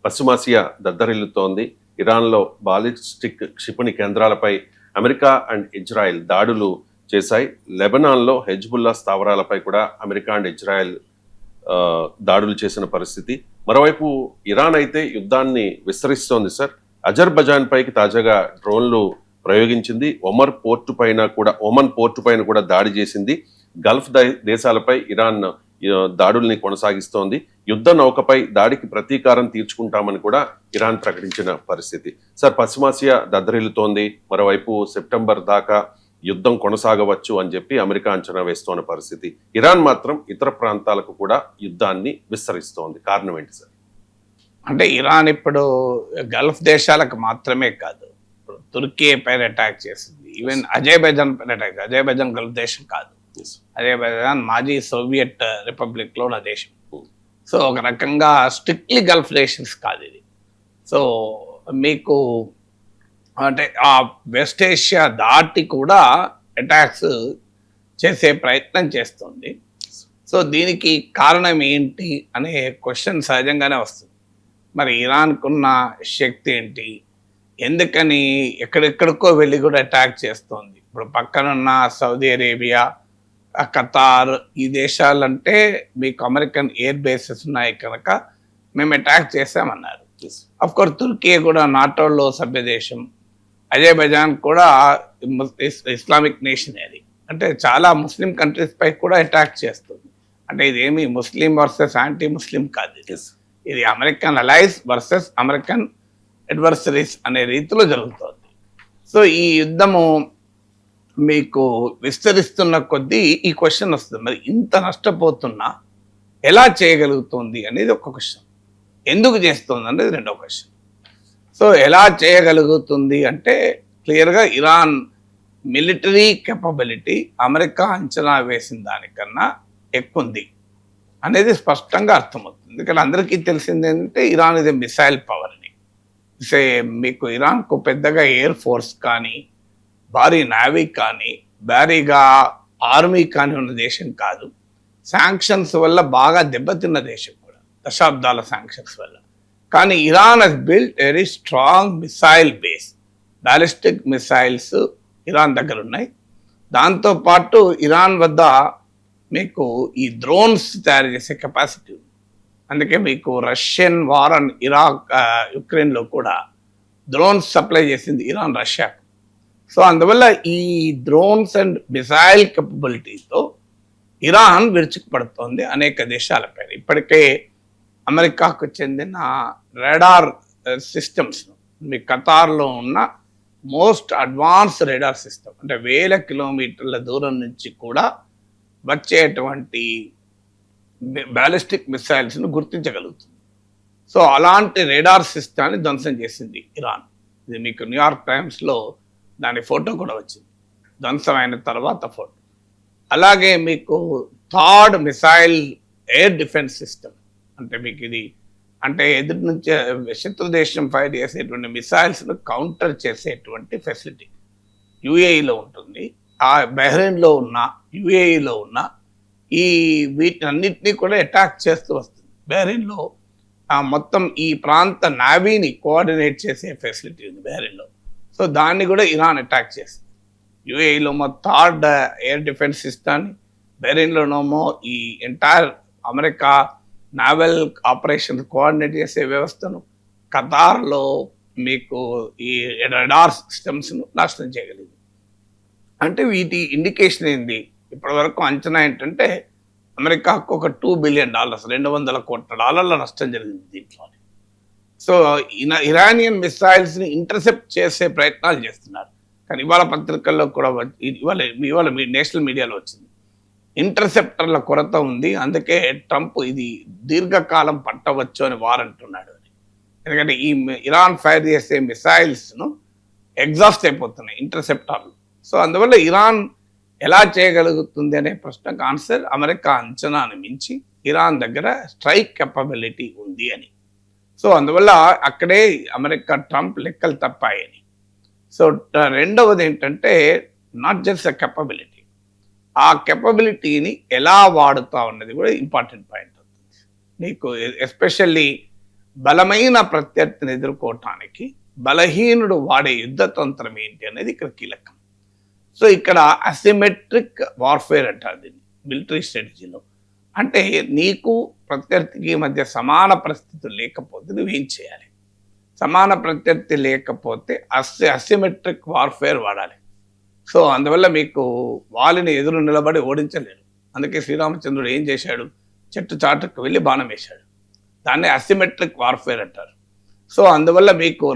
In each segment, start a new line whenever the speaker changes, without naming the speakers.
పశ్చిమాసియా దద్దరిల్లుతోంది. ఇరాన్లో బాలిస్టిక్ క్షిపణి కేంద్రాలపై అమెరికా అండ్ ఇజ్రాయెల్ దాడులు చేశాయి. లెబనాన్లో హెజ్బుల్లా స్థావరాలపై కూడా అమెరికా అండ్ ఇజ్రాయెల్ దాడులు చేసిన పరిస్థితి. మరోవైపు ఇరాన్ అయితే యుద్ధాన్ని విస్తరిస్తోంది సార్. అజర్బైజాన్ పైకి తాజాగా డ్రోన్లు ప్రయోగించింది. ఒమన్ పోర్టు పైన కూడా దాడి చేసింది. గల్ఫ్ దేశాలపై ఇరాన్ దాడుల్ని కొనసాగిస్తోంది. యుద్ధ నౌకపై దాడికి ప్రతీకారం తీర్చుకుంటామని కూడా ఇరాన్ ప్రకటించిన పరిస్థితి. సార్, పశ్చిమాసియా దద్దరిల్లుతోంది. మరోవైపు సెప్టెంబర్ దాకా యుద్ధం కొనసాగవచ్చు అని చెప్పి అమెరికా అంచనా వేస్తోన్న పరిస్థితి. ఇరాన్ మాత్రం ఇతర ప్రాంతాలకు కూడా యుద్ధాన్ని విస్తరిస్తోంది. కారణం ఏంటి సార్?
అంటే ఇరాన్ ఇప్పుడు గల్ఫ్ దేశాలకు మాత్రమే కాదు, తుర్కీ పైన అటాక్ చేసింది. ఈవెన్ అజర్బైజాన్ పైన అటాక్. అజర్బైజాన్ గల్ఫ్ దేశం కాదు, అజర్బైజాన్ మాజీ సోవియట్ రిపబ్లిక్ లో ఉన్న దేశం. సో ఒక రకంగా స్ట్రిక్ట్లీ గల్ఫ్ నేషన్స్ కాదు ఇది. సో మీకు అంటే ఆ వెస్ట్ ఏషియా దాటి కూడా అటాక్స్ చేసే ప్రయత్నం చేస్తుంది. సో దీనికి కారణం ఏంటి అనే క్వశ్చన్ సహజంగానే వస్తుంది. మరి ఇరాన్కున్న శక్తి ఏంటి, ఎందుకని ఎక్కడెక్కడికో వెళ్ళి కూడా అటాక్ చేస్తుంది? ఇప్పుడు పక్కనున్న సౌదీ అరేబియా, ఖతార్, ఈ దేశాలంటే మీకు అమెరికన్ ఎయిర్ బేసెస్ ఉన్నాయి కనుక మేము అటాక్ చేసామన్నారు. అఫ్కోర్స్ తుర్కీ కూడా నాటోలో సభ్య దేశం, అజర్బైజాన్ కూడా ఇస్లామిక్ నేషన్. అది అంటే చాలా ముస్లిం కంట్రీస్ పై కూడా అటాక్ చేస్తుంది. అంటే ఇదేమి ముస్లిం వర్సెస్ యాంటీ ముస్లిం కాదు, ఇది American allies versus American adversaries అనే రీతిలో జరుగుతుంది. సో ఈ యుద్ధము మీకు విస్తరిస్తున్న కొద్దీ ఈ క్వశ్చన్ వస్తుంది, మరి ఇంత నష్టపోతున్నా ఎలా చేయగలుగుతుంది అనేది ఒక క్వశ్చన్. ఎందుకు చేస్తుంది అనేది రెండో క్వశ్చన్. సో ఎలా చేయగలుగుతుంది అంటే క్లియర్గా ఇరాన్ మిలిటరీ కెపబిలిటీ అమెరికా అంచనా వేసిన దానికన్నా ఎక్కువ ఉంది అనేది స్పష్టంగా అర్థమవుతుంది. ఎందుకంటే అందరికీ తెలిసింది ఏంటంటే ఇరాన్ ఇది మిసైల్ పవర్ అని. మీకు ఇరాన్కు పెద్దగా ఎయిర్ ఫోర్స్ కానీ, భారీ నావీ కానీ, భారీగా ఆర్మీ కానీ ఉన్న దేశం కాదు. శాంక్షన్స్ వల్ల బాగా దెబ్బతిన్న దేశం కూడా, దశాబ్దాల శాంక్షన్స్ వల్ల. కానీ Iran has built very strong missile base. Ballistic missiles Iran దగ్గర ఉన్నాయి. దాంతోపాటు ఇరాన్ వద్ద మీకు ఈ డ్రోన్స్ తయారు చేసే కెపాసిటీ ఉంది. అందుకే మీకు రష్యన్ వార్ అండ్ యుక్రెయిన్లో కూడా డ్రోన్స్ సప్లై చేసింది ఇరాన్ రష్యాకు. సో అందువల్ల ఈ డ్రోన్స్ అండ్ మిసైల్ కెపబిలిటీతో ఇరాన్ విరుచుకుపడుతోంది అనేక దేశాలపైన. ఇప్పటికే అమెరికాకు చెందిన రాడార్ సిస్టమ్స్, మీ ఖతార్లో ఉన్న మోస్ట్ అడ్వాన్స్ రాడార్ సిస్టమ్, అంటే 1000 కిలోమీటర్ల దూరం నుంచి కూడా వచ్చేటువంటి బ్యాలిస్టిక్ మిసైల్స్ను గుర్తించగలుగుతుంది. సో అలాంటి రాడార్ సిస్టాన్ని ధ్వంసం చేసింది ఇరాన్. ఇది మీకు న్యూయార్క్ టైమ్స్లో దాని ఫోటో కూడా వచ్చింది, ధ్వంసం అయిన తర్వాత ఫోటో. అలాగే మీకు third missile air defence system, అంటే మీకు ఇది అంటే ఎదుటి నుంచి శత్రు దేశం ఫైర్ చేసేటువంటి మిసైల్స్ను కౌంటర్ చేసేటువంటి ఫెసిలిటీ యుఏఈలో ఉంటుంది. ఆ బహ్రెయిన్లో ఉన్న, యుఏఈలో ఉన్న ఈ వీటన్నిటినీ కూడా అటాక్ చేస్తూ వస్తుంది. బహ్రెయిన్లో మొత్తం ఈ ప్రాంత నావీని కోఆర్డినేట్ చేసే ఫెసిలిటీ ఉంది బహ్రెయిన్లో. సో దాన్ని కూడా ఇరాన్ అటాక్ చేస్తుంది. యుఏఈలో థర్డ్ ఎయిర్ డిఫెన్స్ సిస్టాన్ని, బహ్రెయిన్లోనేమో ఈ entire America naval operation coordinate చేసే వ్యవస్థను, ఖతార్లో మీకు ఈ రడార్ సిస్టమ్స్ను నాశనం చేయగలిగింది. అంటే వీటి ఇండికేషన్ ఏంది? ఇప్పటి వరకు అంచనా ఏంటంటే అమెరికాకు ఒక $2 బిలియన్, $200 కోట్ల నష్టం జరిగింది దీంట్లో. సో ఇరానియన్ మిసైల్స్ని ఇంటర్సెప్ట్ చేసే ప్రయత్నాలు చేస్తున్నారు. కానీ ఇవాళ పత్రికల్లో కూడా ఇవాళ నేషనల్ మీడియాలో వచ్చింది, ఇంటర్సెప్టర్ల కొరత ఉంది, అందుకే ట్రంప్ ఇది దీర్ఘకాలం పట్టవచ్చు అని వారంటున్నాడు అని. ఎందుకంటే ఈ ఇరాన్ ఫైర్ చేసే మిసైల్స్ను ఎగ్జాస్ట్ అయిపోతున్నాయి ఇంటర్సెప్టర్లు. సో అందువల్ల ఇరాన్ ఎలా చేయగలుగుతుంది అనే ప్రశ్నకు ఆన్సర్ అమెరికా అంచనాను మించి ఇరాన్ దగ్గర స్ట్రైక్ కెపబిలిటీ ఉంది అని. సో అందువల్ల అక్కడే అమెరికా ట్రంప్ లెక్కలు తప్పాయని. సో రెండవది ఏంటంటే నాట్ జస్ట్ అ కెపబిలిటీ, ఆ కెపబిలిటీని ఎలా వాడుతా ఉన్నది కూడా ఇంపార్టెంట్ పాయింట్ అవుతుంది. నీకు ఎస్పెషల్లీ బలమైన ప్రత్యర్థిని ఎదుర్కోవటానికి బలహీనుడు వాడే యుద్ధ తంత్రం ఏంటి అనేది ఇక్కడ కీలకం. సో ఇక్కడ అసిమెట్రిక్ వార్ఫేర్ అంటారు దీన్ని మిలిటరీ స్ట్రాటజీలో. అంటే నీకు ప్రత్యర్థికి మధ్య సమాన పరిస్థితులు లేకపోతే నువ్వేం చేయాలి? సమాన ప్రత్యర్థి లేకపోతే అసిమెట్రిక్ వార్ఫేర్ వాడాలి. సో అందువల్ల మీకు వాళ్ళని ఎదురు నిలబడి ఓడించలేరు. అందుకే శ్రీరామచంద్రుడు ఏం చేశాడు? చెట్టు చాటుకు వెళ్ళి బాణం వేశాడు. దాన్ని అసిమెట్రిక్ వార్ఫేర్ అంటారు. సో అందువల్ల మీకు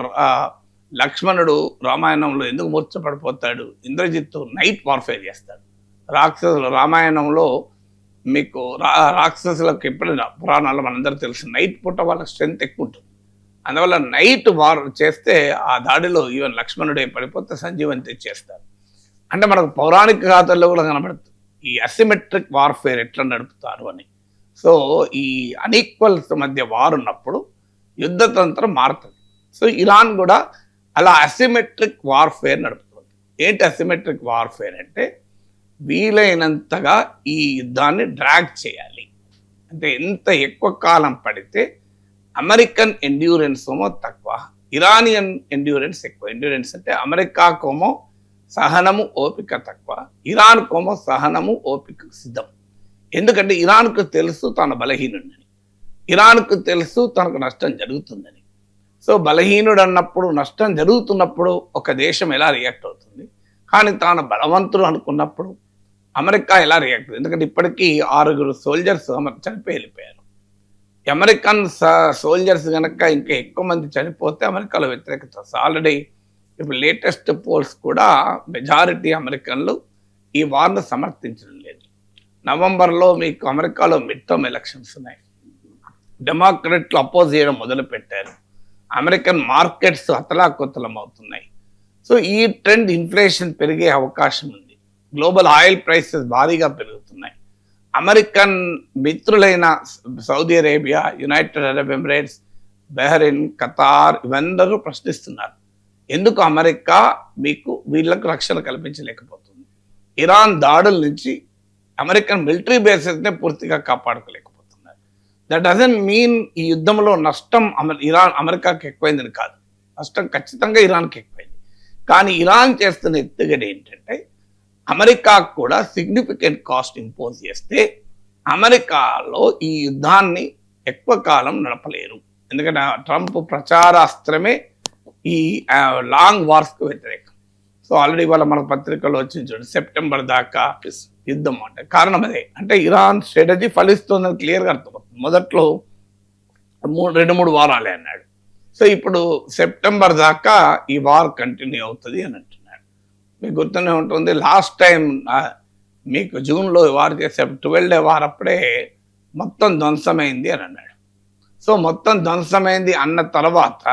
లక్ష్మణుడు రామాయణంలో ఎందుకు మూర్ఛపడిపోతాడు? ఇంద్రజిత్తు నైట్ వార్ఫేర్ చేస్తాడు. రాక్షసులు రామాయణంలో మీకు రాక్షసులకు ఎప్పుడైనా పురాణాల్లో మనందరూ తెలుసు నైట్ పూట వాళ్ళ స్ట్రెంత్ ఎక్కువ ఉంటుంది. అందువల్ల నైట్ వార్ చేస్తే ఆ దాడిలో ఈవెన్ లక్ష్మణుడే పడిపోతే సంజీవని తెచ్చేస్తారు. అంటే మనకు పౌరాణిక గాథల్లో కూడా కనబడుతుంది ఈ అసిమెట్రిక్ వార్ఫేర్ ఎట్లా నడుపుతారు అని. సో ఈ అన్ఈక్వల్స్ మధ్య వార్ ఉన్నప్పుడు యుద్ధతంత్రం మారుతుంది. సో ఇరాన్ కూడా అలా అసిమెట్రిక్ వార్ఫేర్ నడుపుతుంది. ఏంటి అసిమెట్రిక్ వార్ఫేర్ అంటే వీలైనంతగా ఈ యుద్ధాన్ని డ్రాగ్ చేయాలి. అంటే ఎంత ఎక్కువ కాలం పడితే అమెరికన్ ఎండ్యూరెన్స్ ఏమో తక్కువ, ఇరానియన్ ఎండ్యూరెన్స్ ఎక్కువ. ఎండ్యూరెన్స్ అంటే అమెరికాకోమో సహనము ఓపిక తక్కువ, ఇరాన్కోమో సహనము ఓపిక సిద్ధం. ఎందుకంటే ఇరాన్కు తెలుసు తన బలహీనుడని, ఇరాన్కు తెలుసు తనకు నష్టం జరుగుతుందని. సో బలహీనుడు అన్నప్పుడు నష్టం జరుగుతున్నప్పుడు ఒక దేశం ఎలా రియాక్ట్ అవుతుంది, కానీ తాను బలవంతుడు అనుకున్నప్పుడు అమెరికా ఎలా రియాక్ట్ అవుతుంది? ఎందుకంటే ఇప్పటికీ 6 సోల్జర్స్ చనిపోయి వెళ్ళిపోయారు. అమెరికన్ సోల్జర్స్ కనుక ఇంకా ఎక్కువ మంది చనిపోతే అమెరికాలో వ్యతిరేకత. ఆల్రెడీ ఇప్పుడు లేటెస్ట్ పోల్స్ కూడా మెజారిటీ అమెరికన్లు ఈ వార్ను సమర్థించడం లేదు. నవంబర్లో మీకు అమెరికాలో మిడ్ టర్మ్ ఎలక్షన్స్ ఉన్నాయి. డెమోక్రట్లు అపోజ్ చేయడం మొదలుపెట్టారు. అమెరికన్ మార్కెట్స్ అతలాకుతలం అవుతున్నాయి. సో ఈ ట్రెండ్ ఇన్ఫ్లేషన్ పెరిగే అవకాశం ఉంది. గ్లోబల్ ఆయిల్ ప్రైసెస్ భారీగా పెరుగుతున్నాయి. అమెరికన్ మిత్రులైన Saudi Arabia, United Arab Emirates, Bahrain, Qatar ఇవందరూ ప్రశ్నిస్తున్నారు ఎందుకు అమెరికా మీకు వీళ్ళకు రక్షణ కల్పించలేకపోతుంది. ఇరాన్ దాడుల నుంచి అమెరికన్ మిలిటరీ బేసెస్నే పూర్తిగా కాపాడుకోలేకపోతున్నారు. దట్ డజంట్ మీన్ ఈ యుద్ధంలో నష్టం అమెరికాకి ఎక్కువైందని కాదు. నష్టం ఖచ్చితంగా ఇరాన్కి ఎక్కువైంది. కానీ ఇరాన్ చేస్తున్న ఎత్తుగడ ఏంటంటే అమెరికాకు కూడా సిగ్నిఫికెంట్ కాస్ట్ ఇంపోజ్ చేస్తే అమెరికాలో ఈ యుద్ధాన్ని ఎక్కువ కాలం నడపలేరు. ఎందుకంటే ట్రంప్ ప్రచారాస్త్రమే ఈ లాంగ్ వార్స్కు వ్యతిరేకం. సో ఆల్రెడీ వాళ్ళ మన పత్రికలో వచ్చింది చూడండి, సెప్టెంబర్ దాకా యుద్ధం అంటే కారణం అదే. అంటే ఇరాన్ స్ట్రాటజీ ఫలిస్తుందని క్లియర్గా అర్థమవుతుంది. మొదట్లో 2-3 వారాలే అన్నాడు. సో ఇప్పుడు సెప్టెంబర్ దాకా ఈ వార్ కంటిన్యూ అవుతుంది అని అంటున్నాడు. మీకు గుర్తునే ఉంటుంది, లాస్ట్ టైం మీకు జూన్లో వార్ చేసే 12 డే వార్ అప్పుడే మొత్తం ధ్వంసమైంది అని అన్నాడు. సో మొత్తం ధ్వంసమైంది అన్న తర్వాత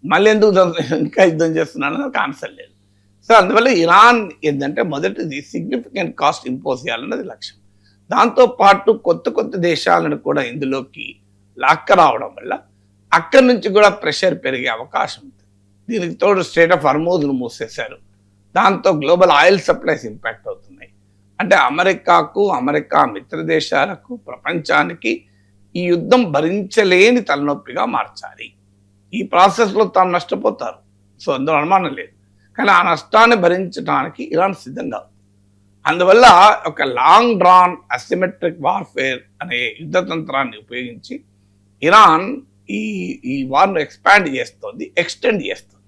మళ్ళీ ఎందుకు ఇంకా యుద్ధం చేస్తున్నాడు నాకు ఆన్సర్ లేదు. సో అందువల్ల ఇరాన్ ఏంటంటే మొదటిది సిగ్నిఫికెంట్ కాస్ట్ ఇంపోజ్ చేయాలన్నది లక్ష్యం. దాంతోపాటు కొత్త దేశాలను కూడా ఇందులోకి లాక్క రావడం వల్ల అక్కడి నుంచి కూడా ప్రెషర్ పెరిగే అవకాశం ఉంది. దీనికి తోడు స్ట్రెయిట్ ఆఫ్ హార్మోజ్ను మూసేశారు. దాంతో గ్లోబల్ ఆయిల్ సప్లైస్ ఇంపాక్ట్ అవుతున్నాయి. అంటే అమెరికాకు, అమెరికా మిత్ర దేశాలకు, ప్రపంచానికి ఈ యుద్ధం భరించలేని తలనొప్పిగా మార్చాలి. ఈ ప్రాసెస్లో తాము నష్టపోతారు. సో అందులో అనుమానం లేదు. కానీ ఆ నష్టాన్ని భరించడానికి ఇరాన్ సిద్ధంగా ఉంది. అందువల్ల ఒక లాంగ్ డ్రాన్ అసిమెట్రిక్ వార్ఫేర్ అనే యుద్ధతంత్రాన్ని ఉపయోగించి ఇరాన్ ఈ వార్ను ఎక్స్పాండ్ చేస్తుంది, ఎక్స్టెండ్ చేస్తుంది.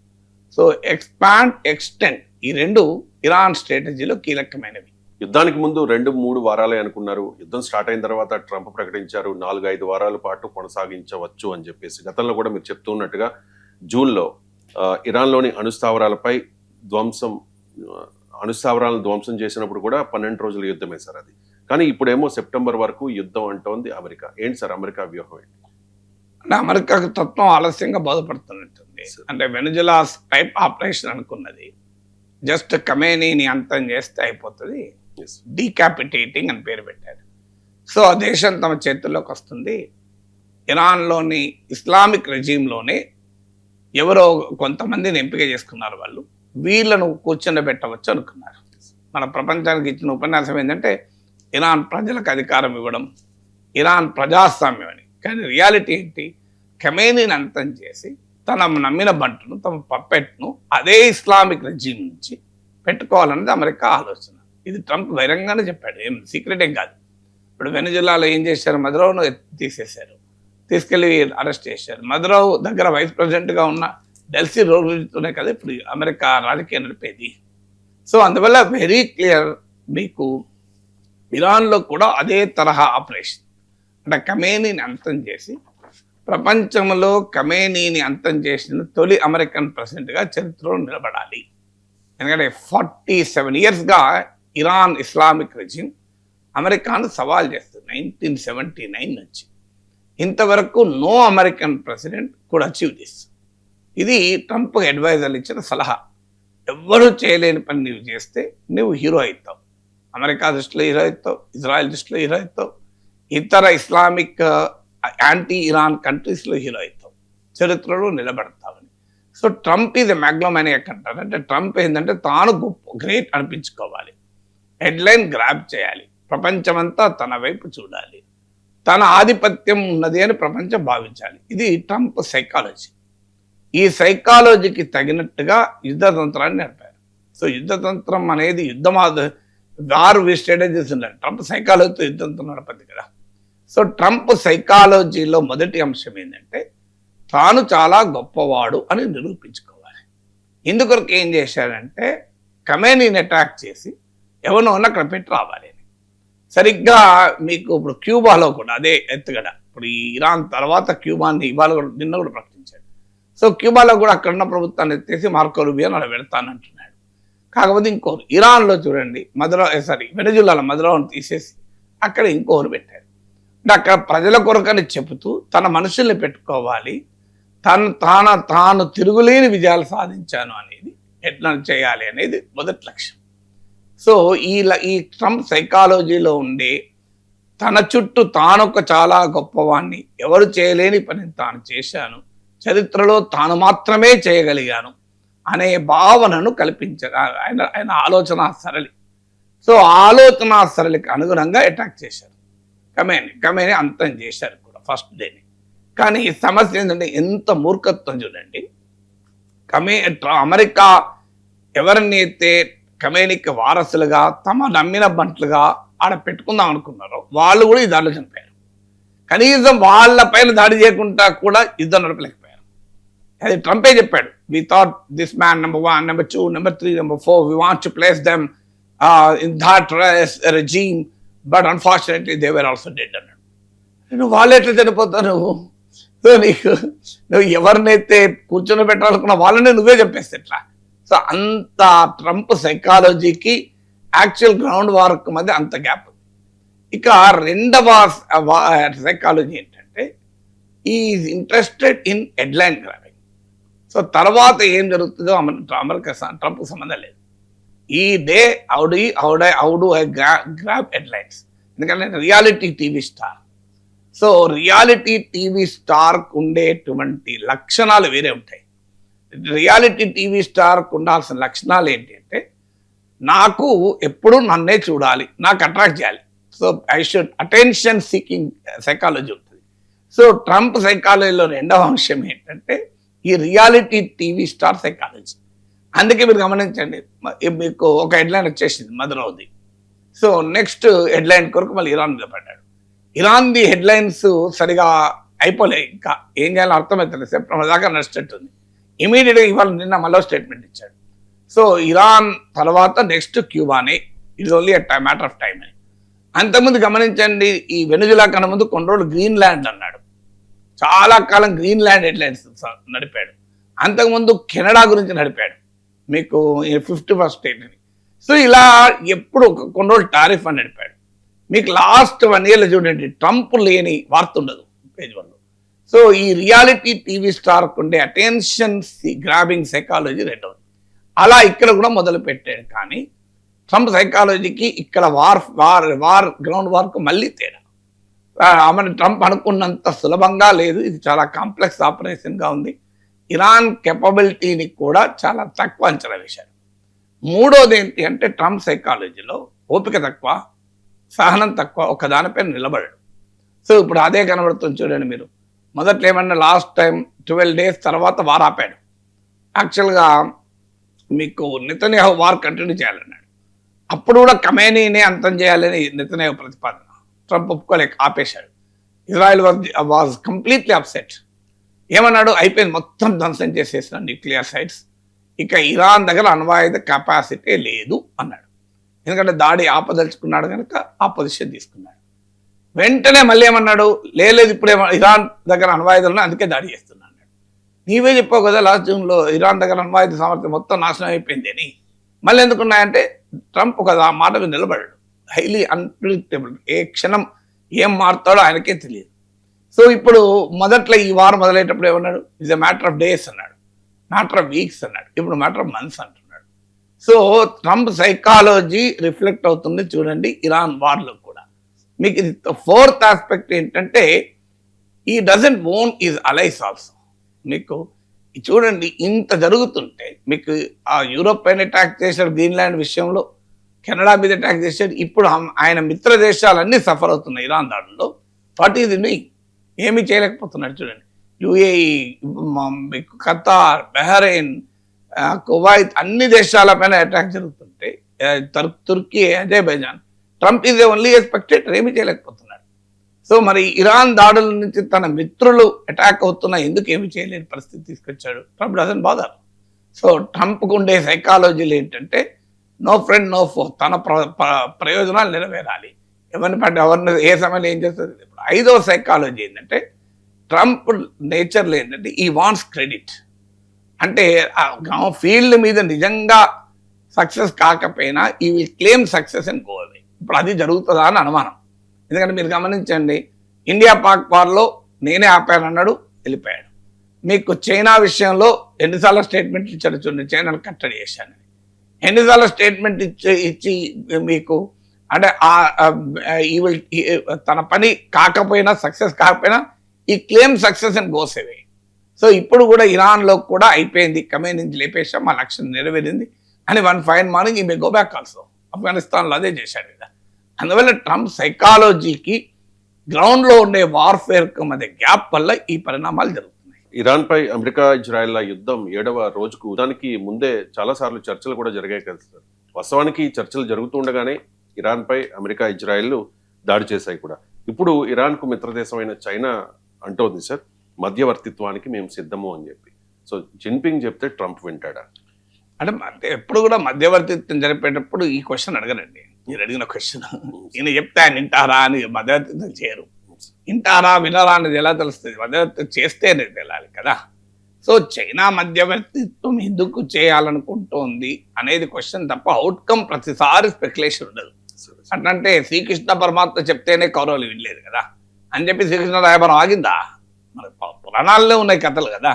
సో ఎక్స్టెండ్ ఈ రెండు ఇరాన్ స్ట్రాటజీలో కీలకమైనవి.
యుద్ధానికి ముందు 2-3 వారాలే అనుకున్నారు. యుద్ధం స్టార్ట్ అయిన తర్వాత ట్రంప్ ప్రకటించారు 4-5 వారాల పాటు కొనసాగించవచ్చు అని చెప్పేసి. గతంలో కూడా మీరు చెప్తున్నట్టుగా జూన్లో ఇరాన్లోని అణుస్థావరాలను ధ్వంసం చేసినప్పుడు కూడా 12 రోజుల యుద్ధమే సార్ అది. కానీ ఇప్పుడేమో సెప్టెంబర్ వరకు యుద్ధం అంటోంది అమెరికా. ఏంటి సార్ అమెరికా వ్యూహం ఏంటి?
అంటే అమెరికాకు తత్వం ఆలస్యంగా బాధపడుతున్నట్టుంది. అంటే వెనుజులాస్ టైప్ ఆపరేషన్ అనుకున్నది, జస్ట్ ఖమేనీని అంతం చేస్తే అయిపోతుంది, డీకాపిటేటింగ్ అని పేరు పెట్టారు. సో ఆ దేశం తమ చేతుల్లోకి వస్తుంది. ఇరాన్లోని ఇస్లామిక్ రెజీమ్లోనే ఎవరో కొంతమందిని ఎంపిక చేసుకున్నారు. వాళ్ళు వీళ్ళను కూర్చొని అనుకున్నారు. మన ప్రపంచానికి ఇచ్చిన ఉపన్యాసం ఏంటంటే ఇరాన్ ప్రజలకు అధికారం ఇవ్వడం, ఇరాన్ ప్రజాస్వామ్యం అని. కానీ రియాలిటీ ఏంటి? ఖమేనీని అంతం చేసి తన నమ్మిన బంటును తమ పప్పెట్ను అదే ఇస్లామిక్ రెజీమ్ నుంచి పెట్టుకోవాలన్నది అమెరికా ఆలోచన. ఇది ట్రంప్ బహిరంగానే చెప్పాడు, ఏం సీక్రెట్ ఏం కాదు. ఇప్పుడు వెనిజులాలో ఏం చేశారు, మదురౌను తీసేశారు, తీసుకెళ్లి అరెస్ట్ చేశారు. మదురౌ దగ్గర వైస్ ప్రెసిడెంట్గా ఉన్న డెల్సీ రోడ్రిగ్స్తోనే కదా ఇప్పుడు అమెరికా రాజకీయం నడిపేది. సో అందువల్ల వెరీ క్లియర్, మీకు ఇరాన్లో కూడా అదే తరహా ఆపరేషన్. అంటే ఖమేనీని అంతం చేసి ప్రపంచంలో ఖమేనీని అంతం చేసిన తొలి అమెరికన్ ప్రెసిడెంట్గా చరిత్రలో నిలబడాలి. ఎందుకంటే 47 ఇయర్స్గా ఇరాన్ ఇస్లామిక్ రెజిమ్ అమెరికాను సవాల్ చేస్తుంది 1979 నుంచి. ఇంతవరకు no American president could achieve this. ఇది ట్రంప్ అడ్వైజర్లు ఇచ్చిన సలహా. ఎవ్వరూ చేయలేని పని నువ్వు చేస్తే నువ్వు హీరో అవుతావు. అమెరికా దృష్టిలో హీరో అవుతావు, ఇజ్రాయెల్ దృష్టిలో హీరో అవుతావు, ఇతర ఇస్లామిక్ యాంటీ ఇరాన్ కంట్రీస్లో హీరో అవుతావు, చరిత్రలో నిలబడతావని. సో ట్రంప్ ఈజ్ ఎ మ్యాగ్లోమానియాక్ అంటారు. అంటే ట్రంప్ ఏంటంటే తాను గొప్ప గ్రేట్ అనిపించుకోవాలి, హెడ్లైన్ గ్రాబ్ చేయాలి, ప్రపంచమంతా తన వైపు చూడాలి, తన ఆధిపత్యం ఉన్నది అని ప్రపంచం భావించాలి. ఇది ట్రంప్ సైకాలజీ. ఈ సైకాలజీకి తగినట్టుగా యుద్ధతంత్రాన్ని నడిపారు. సో యుద్ధతంత్రం అనేది వారు స్ట్రాటజీస్ ఉన్నాయి. ట్రంప్ సైకాలజీతో యుద్ధంతో నడపద్దు కదా. సో ట్రంప్ సైకాలజీలో మొదటి అంశం ఏంటంటే తాను చాలా గొప్పవాడు అని నిరూపించుకోవాలి. ఇందుకొరకు ఏం చేశాడంటే ఖమేనీని అటాక్ చేసి ఎవరినో అక్కడ పెట్టి రావాలి అని. సరిగ్గా మీకు ఇప్పుడు క్యూబాలో కూడా అదే ఎత్తుగడ. ఇప్పుడు ఈ ఇరాన్ తర్వాత క్యూబాని ఇవాళ కూడా నిన్న కూడా ప్రకటించాడు. సో క్యూబాలో కూడా అక్కడున్న ప్రభుత్వాన్ని ఎత్తేసి మార్కో రూబియోని అలా పెడతానంటున్నాడు. కాకపోతే ఇంకోరు ఇరాన్లో చూడండి, వెనజులాలో మదురాను తీసేసి అక్కడ ఇంకోరు పెట్టారు. అంటే అక్కడ ప్రజల కొరకని చెబుతూ తన మనుషుల్ని పెట్టుకోవాలి, తాను తిరుగులేని విజయాలు సాధించాను అనేది ఎట్లా చేయాలి అనేది మొదటి లక్ష్యం. సో ఈ ట్రంప్ సైకాలజీలో ఉండే తన చుట్టూ తానొక చాలా గొప్పవాణ్ణి, ఎవరు చేయలేని పని తాను చేశాను, చరిత్రలో తాను మాత్రమే చేయగలిగాను అనే భావనను కల్పించారు ఆయన ఆలోచన సరళి. సో ఆలోచన సరళికి అనుగుణంగా అటాక్ చేశారు. ఖమేనీ అంతం చేశారు కూడా ఫస్ట్ డేని. కానీ ఈ సమస్య ఏంటంటే ఎంత మూర్ఖత్వం చూడండి. అమెరికా ఎవరిని అయితే ఖమేనీకి వారసులుగా తమ నమ్మిన బంట్లుగా ఆడ పెట్టుకుందాం అనుకున్నారో వాళ్ళు కూడా ఈ దాడిలో చనిపోయారు. కనీసం వాళ్ళపైన దాడి చేయకుండా కూడా యుద్ధం నడపలేకపోయారు. అది ట్రంపే చెప్పాడు, we thought this man number 1, number 2, number 3, number 4, we want to place them in that regime but unfortunately they were also dead అన్నాడు. నువ్వు వాళ్ళు ఎట్లా చనిపోతావు? సో నువ్వు ఎవరినైతే కూర్చొని పెట్టాలనుకున్నా వాళ్ళనే నువ్వే చెప్పేస్తే ఎట్లా? సో అంత ట్రంప్ సైకాలజీకి యాక్చువల్ గ్రౌండ్ వార్క్ మధ్య అంత గ్యాప్. ఇక రెండవ సైకాలజీ ఏంటంటే is interested in headline grabbing. So తర్వాత ఏం జరుగుతుందో అమెరికా ట్రంప్ సంబంధం లేదు. ఈ day how do I grab headlines. ఎందుకంటే reality TV star. So reality TV స్టార్కు ఉండేటువంటి లక్షణాలు వేరే ఉంటాయి. రియాలిటీ టీవీ స్టార్కు ఉండాల్సిన లక్షణాలు ఏంటి అంటే నాకు ఎప్పుడు నన్నే చూడాలి, నాకు అట్రాక్ట్ చేయాలి. So I should attention seeking psychology ఉంటుంది. సో ట్రంప్ సైకాలజీలో రెండవ అంశం ఏంటంటే ఈ రియాలిటీ టీవీ స్టార్ సైకాలజీ. అందుకే మీరు గమనించండి, మీకు ఒక హెడ్లైన్ వచ్చేసింది మదురౌది. సో నెక్స్ట్ హెడ్లైన్ కొరకు మళ్ళీ ఇరాన్ నిలబడ్డాడు. ఇరాన్ది హెడ్లైన్స్ సరిగా అయిపోలే, ఇంకా ఏం చేయాలో అర్థమవుతుంది. సెప్టెంబర్ దాకా నడిచేటట్టుంది. ఇమీడియట్గా ఇవాళ నిన్న మళ్ళీ స్టేట్మెంట్ ఇచ్చాడు. సో ఇరాన్ తర్వాత నెక్స్ట్ క్యూబానే, it is only a matter of time అని. అంతకుముందు గమనించండి, ఈ వెనుజులా కన్నా ముందు కొన్ని రోజులు గ్రీన్లాండ్ అన్నాడు. చాలా కాలం గ్రీన్లాండ్ హెడ్లైన్స్ నడిపాడు. అంతకుముందు కెనడా గురించి నడిపాడు, మీకు 51st స్టేట్ అని. సో ఇలా ఎప్పుడు కొన్ని రోజులు టారిఫ్ అని నడిపాడు. మీకు లాస్ట్ 1 yearలో చూడండి ట్రంప్ లేని వార్త ఉండదు పేజ్ 1లో. సో ఈ రియాలిటీ టీవీ స్టార్కు ఉండే అటెన్షన్ గ్రాబింగ్ సైకాలజీ రెండవది. అలా ఇక్కడ కూడా మొదలు పెట్టాడు. కానీ ట్రంప్ సైకాలజీకి ఇక్కడ వార్ గ్రౌండ్ వార్కు మళ్ళీ తేడా. ట్రంప్ అనుకున్నంత సులభంగా లేదు, ఇది చాలా కాంప్లెక్స్ ఆపరేషన్గా ఉంది. ఇరాన్ కెపబిలిటీని కూడా చాలా తక్కువ అంచనా వేశారు. మూడోది ఏంటి అంటే ట్రంప్ సైకాలజీలో ఓపిక తక్కువ, సహనం తక్కువ, ఒక దానిపైన నిలబడడు. సో ఇప్పుడు అదే కనబడుతుంది చూడండి మీరు. మొదట్లో ఏమన్నా లాస్ట్ టైం 12 days తర్వాత వార్ ఆపాడు. యాక్చువల్గా మీకు నెతన్యాహు వార్ కంటిన్యూ చేయాలన్నాడు. అప్పుడు కూడా ఖమేనీనే అంతం చేయాలని నెతన్యాహు ప్రతిపాదన. ట్రంప్ ఒప్పుకోలేక ఆపేశాడు. Israel was completely upset. ఏమన్నాడు, అయిపోయింది, మొత్తం ధ్వంసం చేసేసిన న్యూక్లియర్ సైట్స్, ఇక ఇరాన్ దగ్గర అణ్వాయుధ కెపాసిటీ లేదు అన్నాడు. ఎందుకంటే దాడి ఆపదలుచుకున్నాడు కనుక ఆ పొజిషన్ తీసుకున్నాడు. వెంటనే మళ్ళీ ఏమన్నాడు, లేదు ఇప్పుడే ఇరాన్ దగ్గర అణ్వాయుధాలను అందుకే దాడి చేస్తున్నాడు. నీవే చెప్పావు కదా లాస్ట్ జూన్లో ఇరాన్ దగ్గర అణ్వాయుధ సామర్థ్యం మొత్తం నాశనం అయిపోయింది అని. మళ్ళీ ఎందుకున్నాయంటే ట్రంప్ ఒక మాట మీద నిలబడాడు. హైలీ అన్ప్రిడిక్టబుల్, ఏ క్షణం ఏం మారుతాడో ఆయనకే తెలియదు. సో ఇప్పుడు మొదట్లో ఈ వారం మొదలయ్యేటప్పుడు ఏమన్నాడు, it's a matter of days అన్నాడు, మ్యాటర్ ఆఫ్ వీక్స్ అన్నాడు, ఇప్పుడు మ్యాటర్ ఆఫ్ మంత్స్ అంటున్నాడు. సో ట్రంప్ సైకాలజీ రిఫ్లెక్ట్ అవుతుంది చూడండి ఇరాన్ వార్లో కూడా. మీకు ఇది ఫోర్త్ ఆస్పెక్ట్ ఏంటంటే ఈ doesn't own his allies also. మీకు చూడండి ఇంత జరుగుతుంటే మీకు ఆ యూరోప్ పైన అటాక్ చేశాడు, గ్రీన్లాండ్ విషయంలో కెనడా మీద అటాక్ చేశాడు, ఇప్పుడు ఆయన మిత్ర దేశాలన్నీ సఫర్ అవుతున్నాయి ఇరాన్ దాడుల్లో. వాట్ ఈజ్ డూయింగ్, ఏమీ చేయలేకపోతున్నాడు చూడండి. యుఏఈ, మీకు ఖతార్, బహ్రెయిన్, కువైత్ అన్ని దేశాలపైన అటాక్ జరుగుతుంటే Turkey, Azerbaijan, Trump is only a spectator, ఏమీ చేయలేకపోతున్నాడు. సో మరి ఇరాన్ దాడుల నుంచి తన మిత్రులు అటాక్ అవుతున్నా ఎందుకు ఏమి చేయలేని పరిస్థితి తీసుకొచ్చాడు. Trump doesn't bother. సో ట్రంప్కు ఉండే సైకాలజీలు ఏంటంటే నో ఫ్రెండ్ నో ఫో, తన ప్రయోజనాలు నెరవేరాలి, ఎవరిని ఏ సమయంలో ఏం చేస్తుంది. ఇప్పుడు ఐదో సైకాలజీ ఏంటంటే ట్రంప్ నేచర్లో ఏంటంటే ఈ వాంట్స్ క్రెడిట్. అంటే ఫీల్డ్ మీద నిజంగా సక్సెస్ కాకపోయినా ఈ will claim success and go away. ఇప్పుడు అది జరుగుతుందా అని అనుమానం. ఎందుకంటే మీరు గమనించండి, ఇండియా పాక్ వార్లో నేనే ఆపానన్నాడు, వెళ్ళిపోయాడు. మీకు చైనా విషయంలో ఎన్నిసార్లు స్టేట్మెంట్ ఇచ్చాడు చూడండి, చైనాను కట్టడి చేశానని. ఎన్నిసార్లు స్టేట్మెంట్ ఇచ్చి మీకు అంటే తన పని కాకపోయినా సక్సెస్ కాకపోయినా ఈ claim success and goes away. So ఇప్పుడు కూడా ఇరాన్లో కూడా అయిపోయింది, ఖమేనీ నుంచి లేపేశాం, మా లక్ష్యం నెరవేరింది అని వన్ ఫైన్ మార్నింగ్ ఈ మే గో బ్యాక్ ఆల్సో. ఆఫ్ఘనిస్తాన్లో అదే చేశాడు కదా. అందువల్ల ట్రంప్ సైకాలజీకి గ్రౌండ్లో ఉండే వార్ఫేర్కి మధ్య గ్యాప్ వల్ల ఈ పరిణామాలు జరుగుతున్నాయి.
ఇరాన్ పై అమెరికా ఇజ్రాయెల్ యుద్ధం 7వ రోజుకు దానికి ముందే చాలా సార్లు చర్చలు కూడా జరిగాయి కదా సార్. వాస్తవానికి చర్చలు జరుగుతూ ఉండగానే ఇరాన్ పై అమెరికా ఇజ్రాయెల్ దాడి చేశాయి కూడా. ఇప్పుడు ఇరాన్కు మిత్రదేశమైన చైనా అంటోంది సార్, మధ్యవర్తిత్వానికి మేము సిద్ధము అని చెప్పి. సో జిన్పింగ్ చెప్తే ట్రంప్ వింటాడా?
అంటే ఎప్పుడు కూడా మధ్యవర్తిత్వం జరిపేటప్పుడు ఈ క్వశ్చన్ అడగనండి. మీరు అడిగిన క్వశ్చన్ ఈయన చెప్తే ఆయన వింటారా అని మధ్యవర్తిత్వం చేయరు. వింటారా వినరా అనేది ఎలా తెలుస్తుంది, మధ్యవర్తిత్వం చేస్తేనే తెలియాలి కదా. సో చైనా మధ్యవర్తిత్వం ఎందుకు చేయాలనుకుంటోంది అనేది క్వశ్చన్ తప్ప అవుట్కమ్ ప్రతిసారి స్పెక్యులేషన్ ఉండదు. అంటే శ్రీకృష్ణ పరమాత్మ చెప్తేనే కౌరవులు వినలేదు కదా అని చెప్పి శ్రీకృష్ణ రాయబారం ఆగిందా? మన పురాణాల్లో ఉన్నాయి కథలు కదా.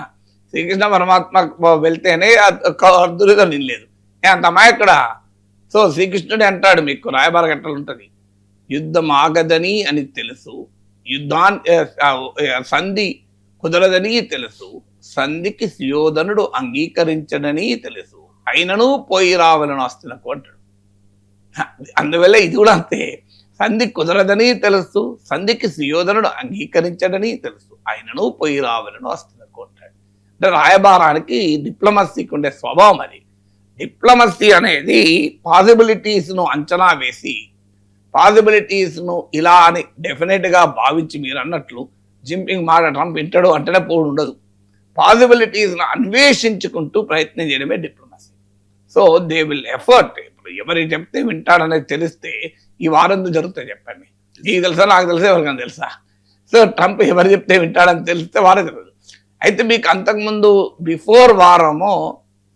శ్రీకృష్ణ పరమాత్మ వెళ్తేనే అర్జునుడిగా వినలేదు, అంత అమాయకుడా. సో శ్రీకృష్ణుడే అంటాడు, మీకు రాయబార గట్టలు ఉంటుంది, యుద్ధం ఆగదని అని తెలుసు, సంధి కుదరదని తెలుసు, సంధికి సుయోధనుడు అంగీకరించడని తెలుసు, అయినను పోయి రావాలని వస్తున్నకు అంటాడు. అందువల్ల ఇది కూడా అంతే, సంధి కుదరదని తెలుసు, సంధికి సుయోధనుడు అంగీకరించడని తెలుసు, ఆయనను పోయి రావాలని వస్తున్నకు అంటాడు. అంటే రాయబారానికి డిప్లొమసీకి ఉండే స్వభావం అది. డిప్లొమసీ అనేది పాసిబిలిటీస్ను అంచనా వేసి పాసిబిలిటీస్ను ఇలా అని డెఫినెట్గా భావించి మీరు అన్నట్లు జిన్పింగ్ మాట ట్రంప్ వింటాడు అంటేనే పోడు ఉండదు. పాసిబిలిటీస్ను అన్వేషించుకుంటూ ప్రయత్నం చేయడమే diplomacy. So they will effort. ఇప్పుడు ఎవరికి చెప్తే వింటాడనేది తెలిస్తే ఈ వారం జరుగుతాయి చెప్పండి. నీకు తెలుసా, నాకు తెలుసా, ఎవరికైనా తెలుసా? సో ట్రంప్ ఎవరు చెప్తే వింటాడని తెలిస్తే వారే తెలియదు. అయితే మీకు అంతకుముందు బిఫోర్ వారము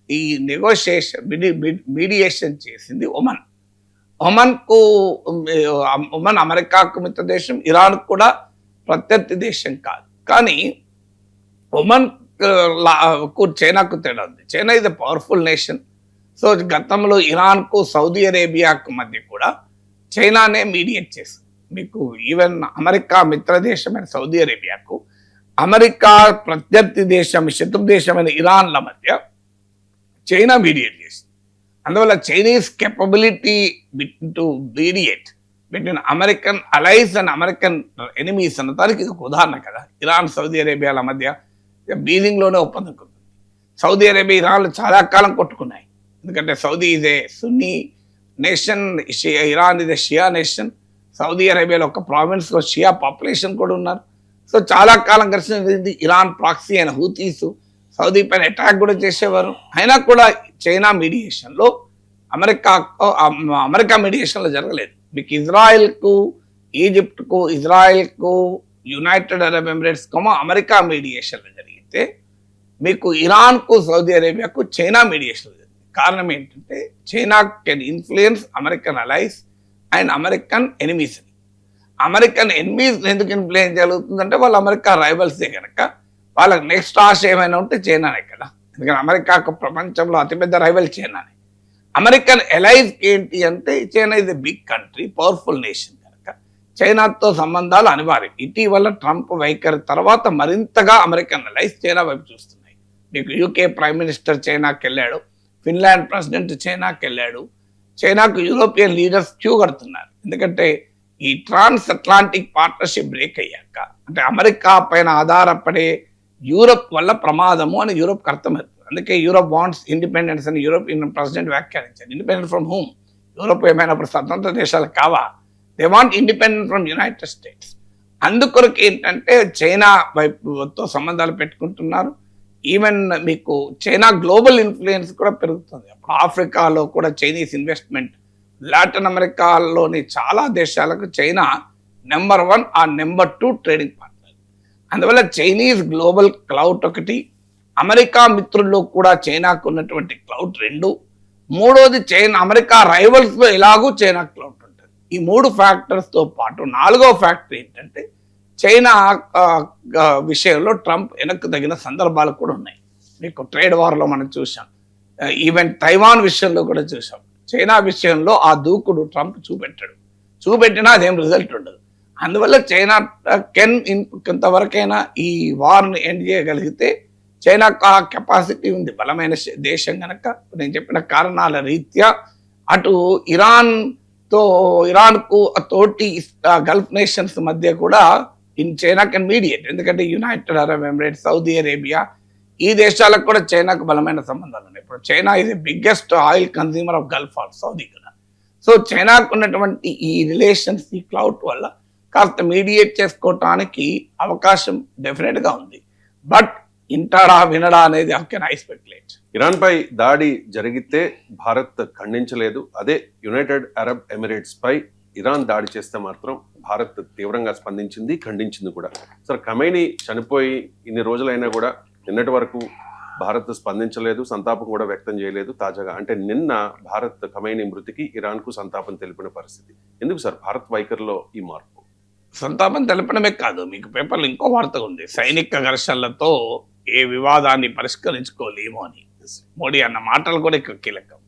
ఈ నెగోషియేషన్ మీడియేషన్ చేసింది ఒమన్. ఒమన్ అమెరికాకు మిత్ర దేశం, ఇరాన్ కూడా ప్రత్యర్థి దేశం కాదు. కానీ ఒమన్ చైనాకు తేడా ఉంది. చైనా ఇది పవర్ఫుల్ నేషన్. సో గతంలో ఇరాన్కు సౌదీ అరేబియాకు మధ్య కూడా చైనానే మీడియేట్ చేసింది. మీకు ఈవెన్ అమెరికా మిత్ర దేశమైన సౌదీ అరేబియాకు అమెరికా ప్రత్యర్థి దేశం, శత్రు దేశమైన ఇరాన్ల మధ్య చైనా మీడియేట్ చేసింది. అందువల్ల Chinese capability to mediate between American allies and American enemies అన్న దానికి ఇది ఒక ఉదాహరణ కదా. ఇరాన్ సౌదీ అరేబియాల మధ్య బీజింగ్లోనే ఒప్పందం కుదిరింది. సౌదీ అరేబియా ఇరాన్లు చాలా కాలం కొట్టుకున్నాయి. ఎందుకంటే Saudi is a Sunni nation, Iran is a Shia nation. Saudi అరేబియాలో ఒక ప్రావిన్స్లో షియా పాపులేషన్ కూడా ఉన్నారు. సో చాలా కాలం ఘర్షణ జరిగింది. ఇరాన్ ప్రాక్సీ అయిన హూతీస్ సౌదీ పైన అటాక్ కూడా చేసేవారు. అయినా కూడా చైనా మీడియేషన్లో అమెరికా మీడియేషన్లో జరగలేదు. మీకు ఇజ్రాయెల్కు, ఈజిప్ట్కు, ఇజ్రాయెల్కు, యునైటెడ్ అరబ్ ఎమిరేట్స్కు అమెరికా మీడియేషన్లో జరిగితే మీకు ఇరాన్కు, సౌదీ అరేబియాకు చైనా మీడియేషన్లో జరిగింది. కారణం ఏంటంటే China can influence American allies and American enemies అని. అమెరికన్ ఎనిమీస్ ఎందుకు ఇన్ఫ్లుయెన్స్ జరుగుతుందంటే వాళ్ళు అమెరికా రైవల్సే కనుక వాళ్ళకి నెక్స్ట్ ఆశ ఏమైనా ఉంటే చైనానే కదా. ఎందుకంటే అమెరికాకు ప్రపంచంలో అతిపెద్ద రైవల్ చైనానే. అమెరికన్ ఎలైజ్ ఏంటి అంటే China is a big country, powerful nation కనుక చైనాతో సంబంధాలు అనివార్యం. ఇటీవల ట్రంప్ వైఖరి తర్వాత మరింతగా అమెరికన్ ఎలైజ్ చైనా వైపు చూస్తున్నాయి. మీకు యూకే ప్రైమ్ మినిస్టర్ చైనాకి వెళ్ళాడు, ఫిన్లాండ్ ప్రెసిడెంట్ చైనాకి వెళ్ళాడు. చైనాకు యూరోపియన్ లీడర్స్ క్యూ కడుతున్నారు. ఎందుకంటే ఈ ట్రాన్స్ అట్లాంటిక్ పార్ట్నర్షిప్ బ్రేక్ అయ్యాక అంటే అమెరికా పైన ఆధారపడే యూరప్ వల్ల ప్రమాదము అని యూరోప్కి అర్థమవుతుంది. అందుకే యూరోప్ వాంట్స్ ఇండిపెండెన్స్ అని యూరోపియన్ ప్రెసిడెంట్ వ్యాఖ్యానించారు. Independent from home? యూరోప్ ఏమైనప్పుడు స్వతంత్ర దేశాలు కావా? They want independent from United states. అందుకొరకు ఏంటంటే చైనా వైపుతో సంబంధాలు పెట్టుకుంటున్నారు. ఈవెన్ మీకు చైనా గ్లోబల్ ఇన్ఫ్లుయెన్స్ కూడా పెరుగుతుంది. అప్పుడు ఆఫ్రికాలో కూడా చైనీస్ ఇన్వెస్ట్మెంట్, లాటిన్ అమెరికాలోని చాలా దేశాలకు చైనా నెంబర్ 1 ఆ నెంబర్ 2 ట్రేడింగ్ పార్ట్నర్. అందువల్ల చైనీస్ గ్లోబల్ క్లౌట్ ఒకటి, అమెరికా మిత్రుల్లో కూడా చైనాకు ఉన్నటువంటి క్లౌట్ 2, మూడోది చైనా అమెరికా రైవల్స్లో ఎలాగూ చైనా క్లౌట్ ఉంటుంది. ఈ 3 ఫ్యాక్టర్స్తో పాటు 4వ ఫ్యాక్టర్ ఏంటంటే చైనా విషయంలో ట్రంప్ వెనక్కు తగిన సందర్భాలు కూడా ఉన్నాయి. మీకు ట్రేడ్ వార్లో మనం చూసాం, ఈవెన్ తైవాన్ విషయంలో కూడా చూసాం. చైనా విషయంలో ఆ దూకుడు ట్రంప్ చూపెట్టినా అదేం రిజల్ట్ ఉండదు. అందువల్ల చైనా కొంతవరకైనా ఈ వార్ని ఎండ్ చేయగలిగితే చైనాకు ఆ కెపాసిటీ ఉంది, బలమైన దేశం కనుక. నేను చెప్పిన కారణాల రీత్యా అటు ఇరాన్కు తోటి గల్ఫ్ నేషన్స్ మధ్య కూడా చైనా కెన్ మీడియేట్. ఎందుకంటే United Arab Emirates, Saudi Arabia ఈ దేశాలకు కూడా చైనాకు బలమైన సంబంధాలు ఉన్నాయి. ఇప్పుడు చైనా ఇది biggest oil consumer of Gulf of Saudi కూడా. సో చైనాకు ఉన్నటువంటి ఈ రిలేషన్స్, ఈ క్లౌట్ వల్ల కాస్త మీడియేట్ చేసుకోవటానికి అవకాశం డెఫినెట్గా ఉంది. బట్ ఇంటాడా వినడా అనేది how can I speculate.
Iran పై దాడి జరిగితే భారత్ ఖండించలేదు. అదే యునైటెడ్ అరబ్ ఎమిరేట్స్ పై ఇరాన్ దాడి చేస్తే మాత్రం భారత్ తీవ్రంగా స్పందించింది, ఖండించింది కూడా. సార్, ఖమైనీ చనిపోయి ఇన్ని రోజులైనా కూడా నిన్నటి వరకు భారత్ స్పందించలేదు, సంతాపం కూడా వ్యక్తం చేయలేదు. తాజాగా అంటే నిన్న భారత్ ఖమైనీ మృతికి ఇరాన్కు సంతాపం తెలిపిన పరిస్థితి. ఎందుకు సార్ భారత్ వైఖరిలో ఈ మార్పు?
సంతాపం తెలపడమే కాదు, మీకు పేపర్లో ఇంకో వార్త ఉంది, సైనిక ఘర్షణలతో ఏ వివాదాన్ని పరిష్కరించుకోలేము అని మోడీ అన్న మాటలు కూడా ఇక్కడ కీలకం.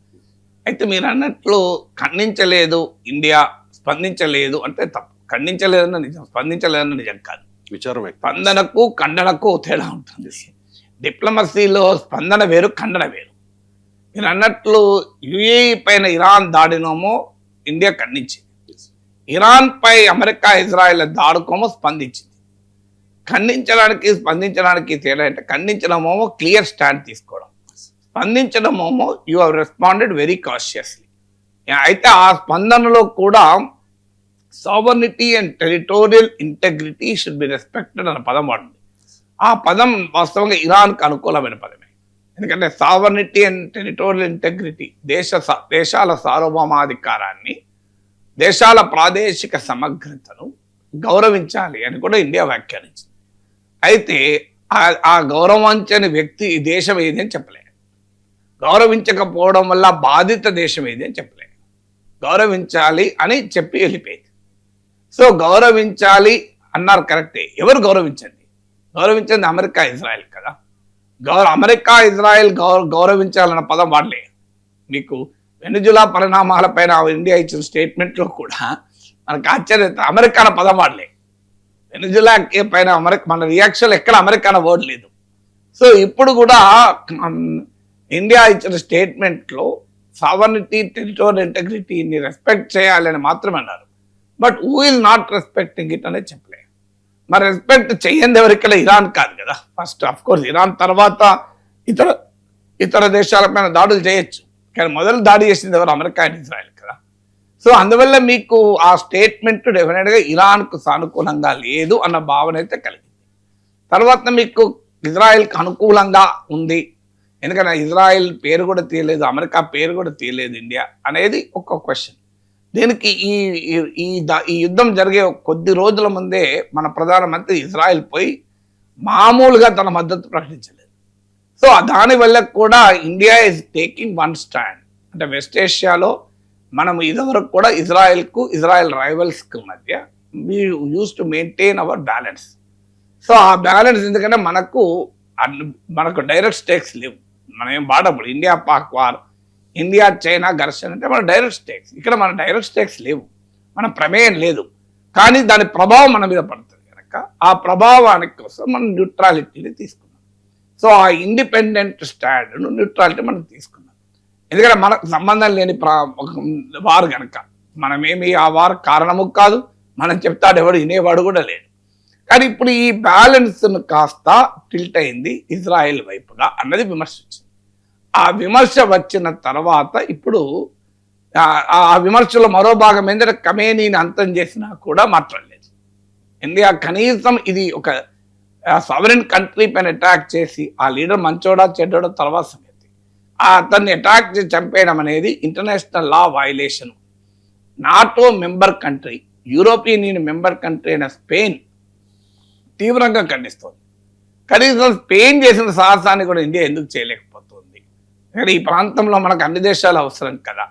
అయితే మీరు అన్నట్లు ఖండించలేదు ఇండియా, స్పందించలేదు అంటే తప్పు. ఖండించలేదన్న నిజం, స్పందించలేదన్న నిజం కాదు.
విచారం
స్పందనకు ఖండనకు తేడా ఉంటుంది. డిప్లొమసీలో స్పందన వేరు, ఖండన వేరు. మీరు అన్నట్లు యుఏఈ పైన ఇరాన్ దాడినోమో ఇండియా ఖండించింది, ఇరాన్ పై అమెరికా ఇజ్రాయెల్ దాడుకోమో స్పందించింది. ఖండించడానికి స్పందించడానికి తేడా అంటే ఖండించడమేమో క్లియర్ స్టాండ్ తీసుకోవడం, స్పందించడమేమో you have responded very cautiously. అయితే ఆ స్పందనలో కూడా sovereignty and territorial integrity should be respected అన్న పదం వాడింది. ఆ పదం వాస్తవంగా ఇరాన్కు అనుకూలమైన పదమే. ఎందుకంటే సావర్నిటీ అండ్ టెరిటోరియల్ ఇంటెగ్రిటీ, దేశాల సార్వభౌమాధికారాన్ని, దేశాల ప్రాదేశిక సమగ్రతను గౌరవించాలి అని కూడా ఇండియా వ్యాఖ్యానించింది. అయితే ఆ గౌరవించని వ్యక్తి దేశం ఏది అని చెప్పలేదు, గౌరవించకపోవడం వల్ల బాధిత దేశం ఏది అని చెప్పలేదు, గౌరవించాలి అని చెప్పి వెళ్ళిపోయింది. సో గౌరవించాలి అన్నారు కరెక్టే. ఎవరు గౌరవించండి? గౌరవించింది అమెరికా ఇజ్రాయెల్ కదా. అమెరికా ఇజ్రాయెల్ గౌరవించాలన్న పదం వాడలే. మీకు వెనుజులా పరిణామాలపైన ఇండియా ఇచ్చిన స్టేట్మెంట్లో కూడా మనకు ఆశ్చర్యం, అమెరికా అన్న పదం వాడలే. వెనుజులా పైన మన రియాక్షన్ ఎక్కడ అమెరికా అన్న వర్డ్ లేదు. సో ఇప్పుడు కూడా ఇండియా ఇచ్చిన స్టేట్మెంట్లో సావర్నిటీ, టెరిటోరియల్ ఇంటెగ్రిటీని రెస్పెక్ట్ చేయాలని మాత్రమే అన్నారు. But who is not respecting it అనేది చెప్పలేదు. మరి రెస్పెక్ట్ చెయ్యంది ఎవరు ఇక్కడ? ఇరాన్ కాదు కదా ఫస్ట్. అఫ్ కోర్స్ ఇరాన్ తర్వాత ఇతర దేశాలపైన దాడులు చేయొచ్చు, కానీ మొదలు దాడి చేసింది ఎవరు? అమెరికా అండ్ ఇజ్రాయెల్ కదా. సో అందువల్ల మీకు ఆ స్టేట్మెంట్ డెఫినెట్గా ఇరాన్కు సానుకూలంగా లేదు అన్న భావన అయితే కలిగింది. తర్వాత మీకు ఇజ్రాయెల్కి అనుకూలంగా ఉంది, ఎందుకంటే ఇజ్రాయెల్ పేరు కూడా తీయలేదు, అమెరికా పేరు కూడా తీయలేదు ఇండియా అనేది ఒక క్వశ్చన్. దీనికి ఈ యుద్ధం జరిగే కొద్ది రోజుల ముందే మన ప్రధానమంత్రి ఇజ్రాయెల్ పోయి మామూలుగా తన మద్దతు ప్రకటించలేదు. సో దానివల్ల కూడా India is taking one stand. అంటే వెస్ట్ ఏషియాలో మనం ఇదివరకు కూడా ఇజ్రాయెల్ రైవల్స్కి మధ్య we use to maintain our balance. So ఆ బ్యాలెన్స్ ఎందుకంటే మనకు డైరెక్ట్ స్టేక్స్ లేవు, మనం ఏం బాడప్పుడు India Pak war, India China ఘర్షణ అంటే మన డైరెక్ట్ స్టేక్స్. ఇక్కడ మన డైరెక్ట్ స్టేక్స్ లేవు, మన ప్రమేయం లేదు, కానీ దాని ప్రభావం మన మీద పడుతుంది కనుక ఆ ప్రభావానికి కోసం మనం న్యూట్రాలిటీని తీసుకున్నాం. సో ఆ ఇండిపెండెంట్ స్టాండ్ను న్యూట్రాలిటీ మనం తీసుకున్నాం. ఎందుకంటే మనకు సంబంధం లేని వారు కనుక మనమేమి ఆ వారు కారణము కాదు, మనం చెప్తాడు ఎవడు వినేవాడు కూడా లేడు. కానీ ఇప్పుడు ఈ బ్యాలెన్స్ను కాస్త టిల్ట్ అయింది ఇజ్రాయెల్ వైపుగా అన్నది విమర్శ వచ్చింది. ఆ విమర్శ వచ్చిన తర్వాత ఇప్పుడు ఆ విమర్శలో మరో భాగం ఏంటంటే ఖమేనీని అంతం చేసినా కూడా మాట్లాడలేదు. ఇండియా కనీసం ఇది ఒక సావరెన్ కంట్రీ పైన అటాక్ చేసి ఆ లీడర్ మంచోడా చెడ్డోడా తర్వాత సంగతి, అతన్ని అటాక్ చేసి చంపేయడం అనేది international law violation. NATO member country, European union member country అయిన స్పెయిన్ తీవ్రంగా ఖండిస్తోంది. కనీసం స్పెయిన్ చేసిన సాహసాన్ని కూడా ఇండియా ఎందుకు చేయలేకపోతుంది? ఈ ప్రాంతంలో మనకు అన్ని దేశాలు అవసరం కదా.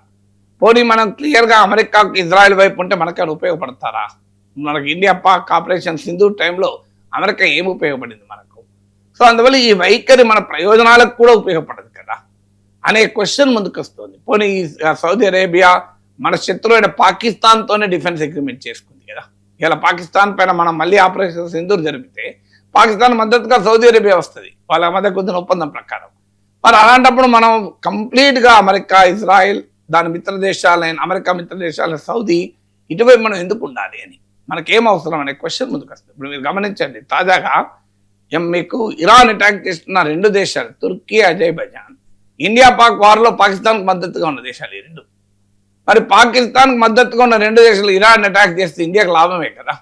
పోనీ మనం క్లియర్గా అమెరికాకు ఇజ్రాయెల్ వైపు ఉంటే మనకు ఉపయోగపడతారా? మనకు ఇండియా పాక్ ఆపరేషన్ సింధు టైంలో అమెరికా ఏమి ఉపయోగపడింది మనకు? సో అందువల్ల ఈ వైఖరి మన ప్రయోజనాలకు కూడా ఉపయోగపడదు కదా అనే క్వశ్చన్ ముందుకు వస్తుంది. పోనీ సౌదీ అరేబియా మన శత్రువైన పాకిస్తాన్తోనే డిఫెన్స్ అగ్రిమెంట్ చేసుకుంది కదా. ఇలా పాకిస్తాన్ పైన మనం మళ్ళీ ఆపరేషన్ సింధూర్ జరిపితే పాకిస్తాన్ మద్దతుగా సౌదీ అరేబియా వస్తుంది వాళ్ళ మధ్య కుదిరిన ఒప్పందం ప్రకారం. మరి అలాంటప్పుడు మనం కంప్లీట్గా అమెరికా, ఇజ్రాయెల్, దాని మిత్ర దేశాలైన అమెరికా మిత్ర దేశాలైన సౌదీ ఇటువైపు మనం ఎందుకు ఉండాలి అని మనకేం అవసరం అనే క్వశ్చన్ ముందుకు వస్తుంది. ఇప్పుడు మీరు గమనించండి, తాజాగా మీకు ఇరాన్ అటాక్ చేస్తున్న రెండు దేశాలు తుర్కీ, అజర్బైజాన్, ఇండియా పాక్ వార్లో పాకిస్తాన్కు మద్దతుగా ఉన్న దేశాలు ఈ రెండు. మరి పాకిస్తాన్కి మద్దతుగా ఉన్న రెండు దేశాలు ఇరాన్ అటాక్ చేస్తే ఇండియాకు లాభమే కదా,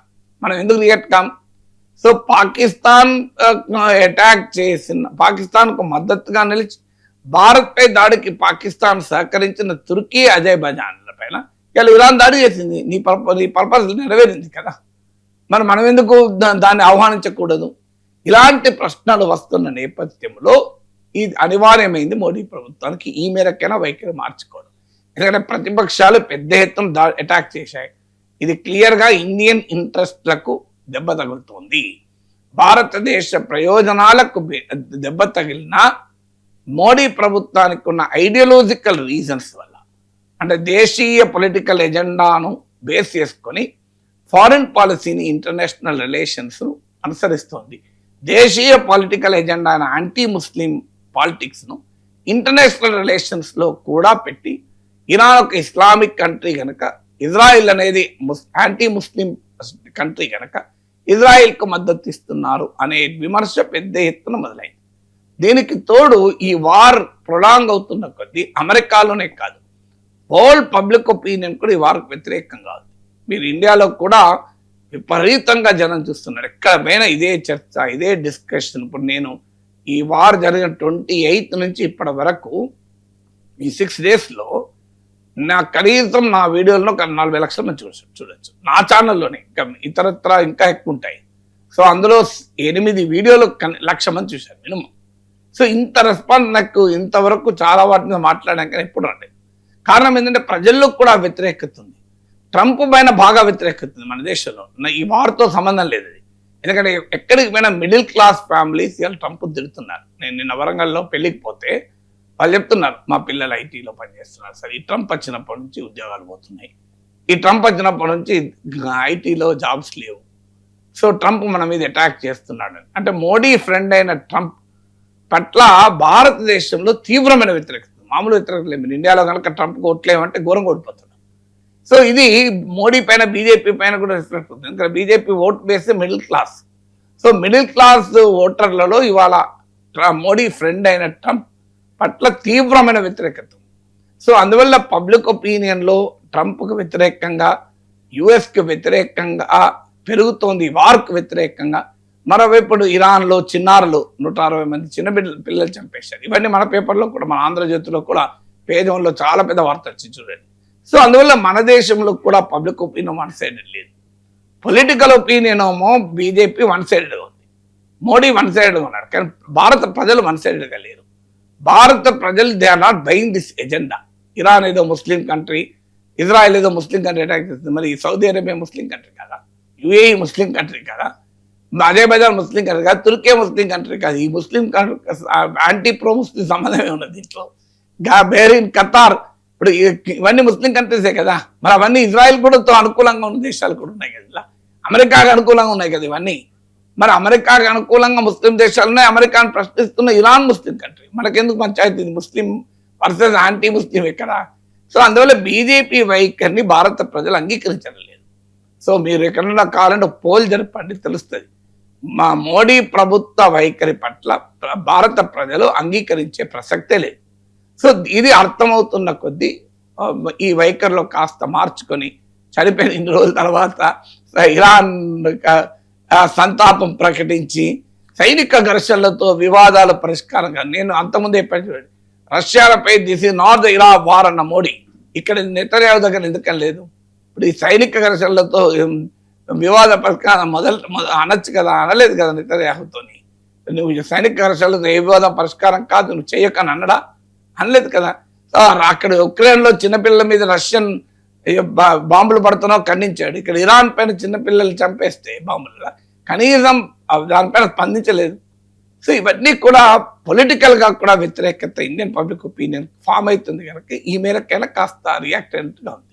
మనం ఎందుకు రియాక్ట్ కాం? సో పాకిస్తాన్ అటాక్ చేసిన పాకిస్తాన్కు మద్దతుగా నిలిచి భారత్పై దాడికి పాకిస్తాన్ సహకరించిన తుర్కీ, అజర్బైజాన్ల పైన ఇలా ఇరాన్ దాడి చేసింది. నీ పర్పస్ నెరవేరింది కదా, మరి మనం ఎందుకు దాన్ని ఆహ్వానించకూడదు? ఇలాంటి ప్రశ్నలు వస్తున్న నేపథ్యంలో ఇది అనివార్యమైంది మోడీ ప్రభుత్వానికి ఈ మేరకైనా వైఖరి మార్చుకోవడం. ఎందుకంటే ప్రతిపక్షాలు పెద్ద ఎత్తున అటాక్ చేశాయి. ఇది క్లియర్గా ఇండియన్ ఇంట్రెస్ట్లకు దెబ్బ తగులుతోంది. భారతదేశ ప్రయోజనాలకు దెబ్బ తగిలిన మోడీ ప్రభుత్వానికి ఉన్న ఐడియాలజికల్ రీజన్స్ వల్ల, అంటే దేశీయ పొలిటికల్ ఎజెండాను బేస్ చేసుకొని ఫారిన్ పాలసీని, ఇంటర్నేషనల్ రిలేషన్స్ అనుసరిస్తోంది. దేశీయ పొలిటికల్ ఎజెండా అయిన యాంటీ ముస్లిం పాలిటిక్స్ను ఇంటర్నేషనల్ రిలేషన్స్లో కూడా పెట్టి, ఇరాన్ ఒక ఇస్లామిక్ కంట్రీ కనుక, ఇజ్రాయిల్ అనేది యాంటీ ముస్లిం కంట్రీ కనుక ఇజ్రాయిల్కు మద్దతు ఇస్తున్నారు అనే విమర్శ పెద్ద ఎత్తున మొదలైంది. దీనికి తోడు ఈ వార్ ప్రొలాంగ్ అవుతున్న కొద్దీ అమెరికాలోనే కాదు, హోల్ పబ్లిక్ ఒపీనియన్ కూడా ఈ వార్కు వ్యతిరేకంగా ఉంది. మీరు ఇండియాలో కూడా విపరీతంగా జనం చూస్తున్నారు, ఎక్కడ పోయినా ఇదే చర్చ, ఇదే డిస్కషన్. ఇప్పుడు నేను ఈ వార్ జరిగిన 28 నుంచి ఇప్పటి వరకు ఈ 6 daysలో కనీసం నా వీడియోలో 40 లక్షల మంది చూడొచ్చు నా ఛానల్లోనే. ఇంకా ఇతరత్ర ఇంకా ఎక్కువ ఉంటాయి. సో అందులో 8 వీడియోలు 1,00,000 మంది చూశారు మినిమం. సో ఇంత రెస్పాన్స్ నాకు ఇంతవరకు చాలా వాటి మీద మాట్లాడాక ఎప్పుడు రాలేదు. కారణం ఏంటంటే ప్రజల్లో కూడా వ్యతిరేకత ఉంది, ట్రంప్ పైన బాగా వ్యతిరేకత ఉంది మన దేశంలో. ఈ వార్తో సంబంధం లేదు అది, ఎందుకంటే ఎక్కడికి పోయినా మిడిల్ క్లాస్ ఫ్యామిలీస్ ఇవాళ ట్రంప్ తిడుతున్నారు. నేను నిన్న వరంగల్లో పెళ్ళికి పోతే వాళ్ళు చెప్తున్నారు, మా పిల్లలు ఐటీలో పనిచేస్తున్నారు సార్, ఈ ట్రంప్ వచ్చినప్పటి నుంచి ఉద్యోగాలు పోతున్నాయి, ఈ ట్రంప్ వచ్చినప్పటి నుంచి ఐటీలో జాబ్స్ లేవు, సో ట్రంప్ మన మీద అటాక్ చేస్తున్నాడు. అంటే మోడీ ఫ్రెండ్ అయిన ట్రంప్ పట్ల భారతదేశంలో తీవ్రమైన వ్యతిరేకత, మామూలు వ్యతిరేకత లేదు. ఇండియాలో కనుక ట్రంప్ ఓట్లేమంటే ఘోరంగా ఓడిపోతున్నాడు. సో ఇది మోడీ పైన బీజేపీ పైన కూడా రిఫ్లెక్ట్ అవుతుంది. ఎందుకంటే BJP vote base middle class. So middle class ఓటర్లలో ఇవాళ మోడీ ఫ్రెండ్ అయిన ట్రంప్ పట్ల తీవ్రమైన వ్యతిరేకత. సో అందువల్ల పబ్లిక్ ఒపీనియన్లో ట్రంప్కు వ్యతిరేకంగా, యుఎస్కి వ్యతిరేకంగా పెరుగుతోంది, వార్కు వ్యతిరేకంగా. మరోవైపు ఇరాన్లో చిన్నారులు 160 మంది చిన్న పిల్లలు చంపేశారు. ఇవన్నీ మన పేపర్లో కూడా, మన ఆంధ్రజ్యోతిలో కూడా పేజ్ 1లో చాలా పెద్ద వార్త వచ్చింది చూడండి. సో అందువల్ల మన దేశంలో కూడా పబ్లిక్ ఒపీనియన్ వన్ సైడెడ్ లేదు. పొలిటికల్ ఒపీనియన్ ఏమో బీజేపీ వన్ సైడెడ్గా ఉంది, మోడీ వన్ సైడెడ్గా ఉన్నాడు. కానీ భారత ప్రజలు వన్ సైడెడ్గా లేరు. భారత ప్రజలు they are not buying this agenda. Iran ఏదో ముస్లిం కంట్రీ, ఇజ్రాయెల్ ఏదో ముస్లిం కంట్రీ అటాక్ చేస్తుంది. మరి సౌదీ అరేబియా ముస్లిం కంట్రీ కదా, యుఏఈ ముస్లిం కంట్రీ కదా, అజర్బైజాన్ ముస్లిం కంట్రీ కాదు, తుర్కీ ముస్లిం కంట్రీ కాదు. ఈ ముస్లిం యాంటీ ప్రో ముస్లిం సంబంధమే ఉన్నది దీంట్లో. బెహ్రీన్, ఖతార్, ఇప్పుడు ఇవన్నీ ముస్లిం కంట్రీసే కదా. మరి అవన్నీ ఇజ్రాయెల్ కూడా అనుకూలంగా ఉన్న దేశాలు కూడా ఉన్నాయి కదా, అమెరికాకు అనుకూలంగా ఉన్నాయి కదా ఇవన్నీ. మరి అమెరికాకు అనుకూలంగా ముస్లిం దేశాలు ఉన్నాయి, అమెరికాను ప్రశ్నిస్తున్న ఇరాన్ ముస్లిం కంట్రీ. మనకెందుకు పంచాయతీ ముస్లిం వర్సెస్ యాంటీ ముస్లిం ఎక్కడ? సో అందువల్ల బీజేపీ వైఖరిని భారత ప్రజలు అంగీకరించడం లేదు. సో మీరు ఎక్కడన్నా కావాలంటే పోల్ జరపండి, తెలుస్తుంది. మా మోడీ ప్రభుత్వ వైఖరి పట్ల భారత ప్రజలు అంగీకరించే ప్రసక్తే లేదు. సో ఇది అర్థమవుతున్న కొద్దీ ఈ వైఖరిలో కాస్త మార్చుకొని చనిపోయిన 2 రోజుల తర్వాత ఇరాన్ సంతాపం ప్రకటించి సైనిక ఘర్షణలతో వివాదాల పరిష్కారంగా, నేను అంతకుముందే చెప్పాను, రష్యాలపై this is not the Iraq war అన్న మోడీ ఇక్కడ నెతన్యాహు దగ్గర ఎందుకని లేదు? ఇప్పుడు ఈ సైనిక ఘర్షణలతో వివాద పరిష్కారం అనొచ్చు కదా, అనలేదు కదా నెతన్యాహుతోని. నువ్వు సైనిక ఘర్షణలతో ఏ వివాదం పరిష్కారం కాదు, నువ్వు చెయ్యకని అనడా? అనలేదు కదా. అక్కడ ఉక్రెయిన్లో చిన్నపిల్లల మీద రష్యన్ బాంబులు పడుతున్నావు ఖండించాడు. ఇక్కడ ఇరాన్ పైన చిన్నపిల్లలు చంపేస్తే బాంబులు కనీసం దానిపైన స్పందించలేదు. సో ఇవన్నీ కూడా పొలిటికల్గా కూడా వ్యతిరేకత ఇండియన్ పబ్లిక్ ఒపీనియన్ ఫామ్ అవుతుంది కనుక ఈ మేరకైనా కాస్త రియాక్ట్ అయినట్టుగా ఉంది.